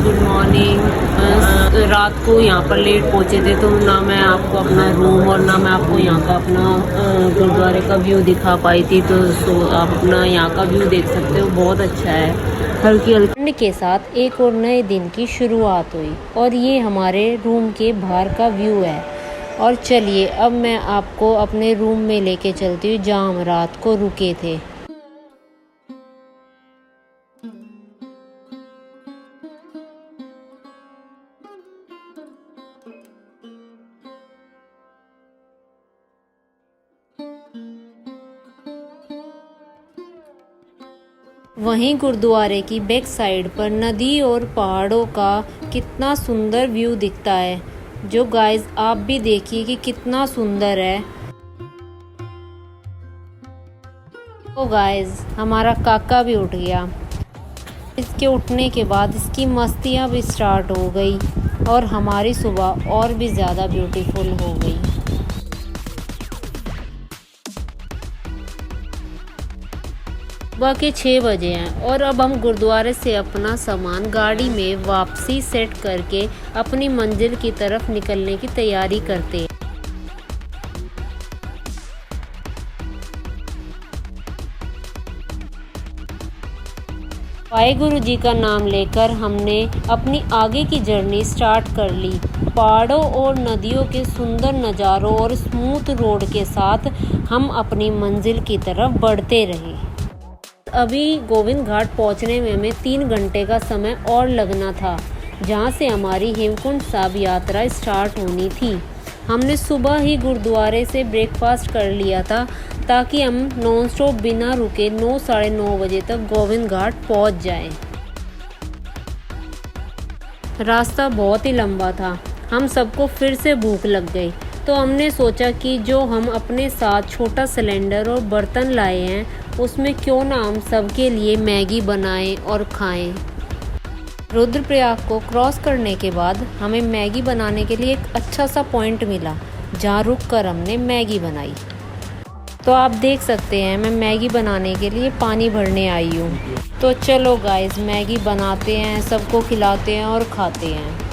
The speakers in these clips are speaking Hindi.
Good morning. रात को यहाँ पर लेट पहुँचे थे तो ना मैं आपको अपना रूम और ना मैं आपको यहाँ का अपना गुरुद्वारे का व्यू दिखा पाई थी। तो आप अपना यहाँ का व्यू देख सकते हो, बहुत अच्छा है। हल्की हल्की ठंड के साथ एक और नए दिन की शुरुआत हुई और ये हमारे रूम के बाहर का व्यू है। और चलिए अब मैं आपको अपने रूम में लेके चलती हूँ जहाँ हम रात को रुके थे। वहीं गुरुद्वारे की बैक साइड पर नदी और पहाड़ों का कितना सुंदर व्यू दिखता है, जो गाइस आप भी देखिए कि कितना सुंदर है। तो गाइस हमारा काका भी उठ गया। इसके उठने के बाद इसकी मस्तियाँ भी स्टार्ट हो गई और हमारी सुबह और भी ज़्यादा ब्यूटीफुल हो गई। सुबह के 6 बजे हैं और अब हम गुरुद्वारे से अपना सामान गाड़ी में वापसी सेट करके अपनी मंजिल की तरफ निकलने की तैयारी करते हैं। वाहेगुरु जी का नाम लेकर हमने अपनी आगे की जर्नी स्टार्ट कर ली। पहाड़ों और नदियों के सुंदर नज़ारों और स्मूथ रोड के साथ हम अपनी मंजिल की तरफ बढ़ते रहे। अभी गोविंद घाट पहुंचने में हमें 3 घंटे का समय और लगना था, जहां से हमारी हेमकुंड साहिब यात्रा स्टार्ट होनी थी। हमने सुबह ही गुरुद्वारे से ब्रेकफास्ट कर लिया था ताकि हम नॉन स्टॉप बिना रुके 9 साढ़े 9 बजे तक गोविंद घाट पहुंच जाएं। रास्ता बहुत ही लंबा था, हम सबको फिर से भूख लग गई तो हमने सोचा कि जो हम अपने साथ छोटा सिलेंडर और बर्तन लाए हैं उसमें क्यों ना हम सबके लिए मैगी बनाएं और खाएं। रुद्रप्रयाग को क्रॉस करने के बाद हमें मैगी बनाने के लिए एक अच्छा सा पॉइंट मिला जहाँ रुककर हमने मैगी बनाई। तो आप देख सकते हैं मैं मैगी बनाने के लिए पानी भरने आई हूँ। तो चलो गाइस मैगी बनाते हैं, सबको खिलाते हैं और खाते हैं।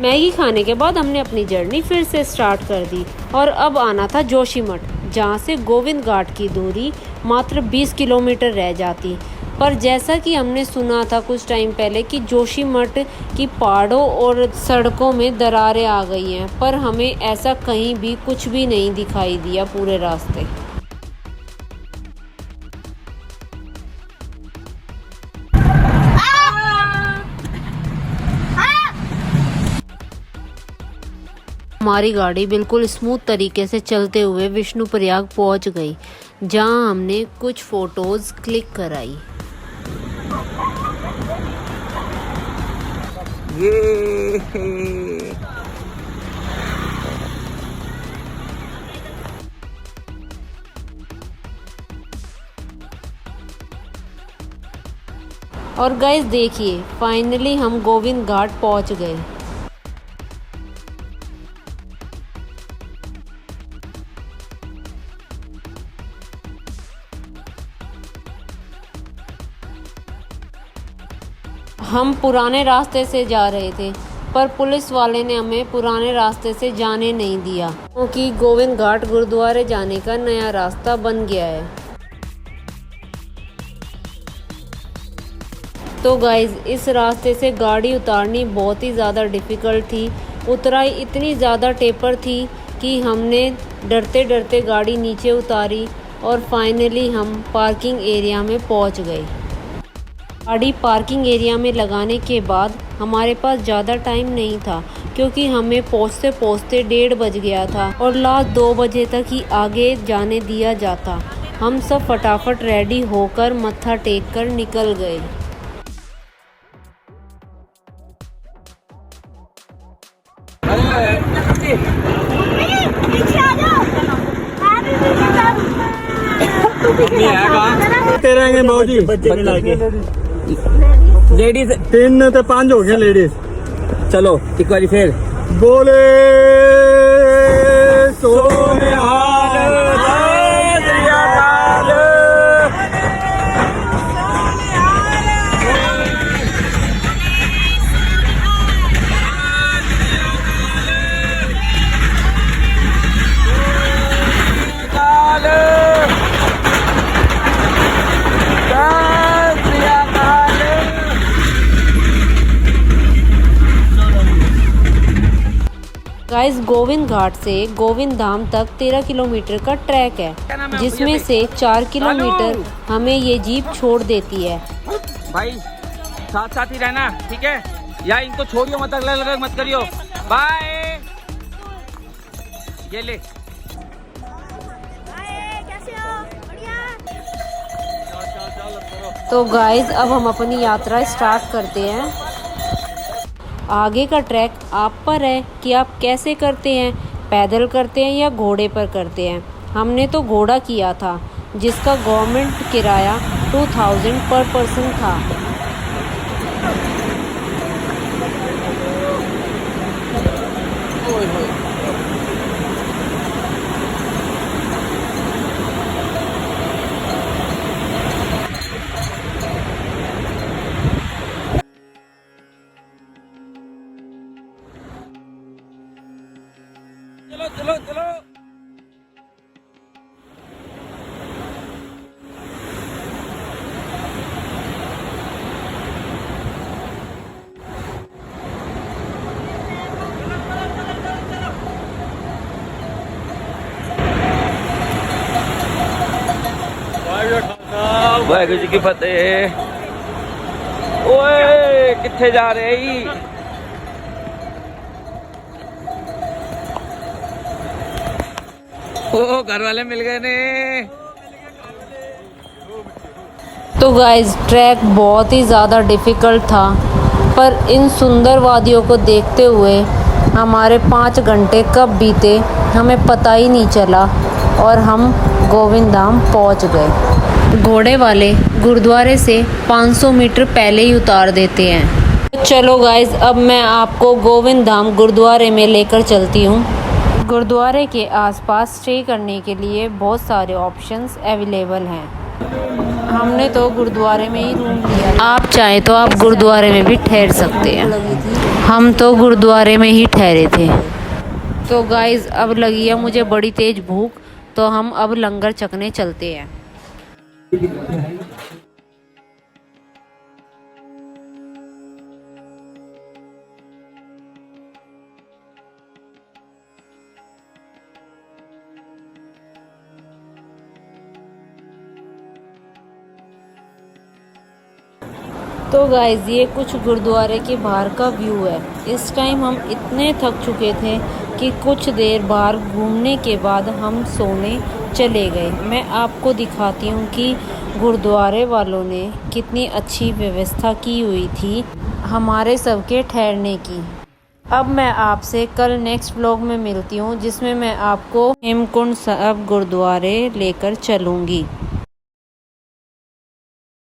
मैगी खाने के बाद हमने अपनी जर्नी फिर से स्टार्ट कर दी और अब आना था जोशीमठ, जहाँ से गोविंद घाट की दूरी मात्र 20 किलोमीटर रह जाती। पर जैसा कि हमने सुना था कुछ टाइम पहले कि जोशीमठ की पहाड़ों और सड़कों में दरारें आ गई हैं, पर हमें ऐसा कहीं भी कुछ भी नहीं दिखाई दिया पूरे रास्ते। हमारी गाड़ी बिल्कुल स्मूथ तरीके से चलते हुए विष्णुप्रयाग पहुंच गई, जहां हमने कुछ फोटोज क्लिक कराई। ये और गाइस देखिए फाइनली हम गोविंद घाट पहुंच गए। हम पुराने रास्ते से जा रहे थे पर पुलिस वाले ने हमें पुराने रास्ते से जाने नहीं दिया क्योंकि गोविंद घाट गुरुद्वारे जाने का नया रास्ता बन गया है। तो गाइज इस रास्ते से गाड़ी उतारनी बहुत ही ज़्यादा डिफ़िकल्ट थी। उतराई इतनी ज़्यादा टेपर थी कि हमने डरते डरते गाड़ी नीचे उतारी और फाइनली हम पार्किंग एरिया में पहुंच गए। गाड़ी पार्किंग एरिया में लगाने के बाद हमारे पास ज़्यादा टाइम नहीं था, क्योंकि हमें पहुंचते पहुंचते 1:30 बज गया था और लास्ट 2 बजे तक ही आगे जाने दिया जाता। हम सब फटाफट रेडी होकर मत्था टेक कर निकल गए। तेरे मौजी लेडीज 3 ते 5 हो गए लेडीज। चलो एक बारी फिर बोले सोनिहाल राजरिया काल। गाइस, गोविंद घाट से गोविंद धाम तक 13 किलोमीटर का ट्रैक है, जिसमें से 4 किलोमीटर हमें ये जीप छोड़ देती है। भाई साथ साथ ही रहना, ठीक है? या इनको छोड़ियो मत, अलग अलग मत करियो। बाय। ये ले। तो गाइस, अब हम अपनी यात्रा स्टार्ट करते हैं। आगे का ट्रैक आप पर है कि आप कैसे करते हैं, पैदल करते हैं या घोड़े पर करते हैं। हमने तो घोड़ा किया था, जिसका गवर्नमेंट किराया 2000 पर पर्सन था। चलो चलो चलो। वाहिगुरू जी की फतेह। ओए किथे जा रहे ही? ओ घर वाले मिल गए ने। तो गाइस, ट्रैक बहुत ही ज़्यादा डिफ़िकल्ट था, पर इन सुंदर वादियों को देखते हुए हमारे 5 घंटे कब बीते हमें पता ही नहीं चला और हम गोविंद धाम पहुँच गए। घोड़े वाले गुरुद्वारे से 500 मीटर पहले ही उतार देते हैं। चलो गाइस, अब मैं आपको गोविंद धाम गुरुद्वारे में लेकर चलती हूँ। गुरुद्वारे के आसपास स्टे करने के लिए बहुत सारे ऑप्शंस अवेलेबल हैं। हमने तो गुरुद्वारे में ही रूम लिया। आप चाहे तो आप गुरुद्वारे में भी ठहर सकते हैं। हम तो गुरुद्वारे में ही ठहरे थे। तो गाइस, अब लगी है मुझे बड़ी तेज भूख, तो हम अब लंगर चखने चलते हैं। तो गाइस, ये कुछ गुरुद्वारे के बाहर का व्यू है। इस टाइम हम इतने थक चुके थे कि कुछ देर बाहर घूमने के बाद हम सोने चले गए। मैं आपको दिखाती हूँ कि गुरुद्वारे वालों ने कितनी अच्छी व्यवस्था की हुई थी हमारे सबके ठहरने की। अब मैं आपसे कल नेक्स्ट व्लॉग में मिलती हूँ, जिसमें मैं आपको हेमकुंड साहिब गुरुद्वारे लेकर चलूँगी।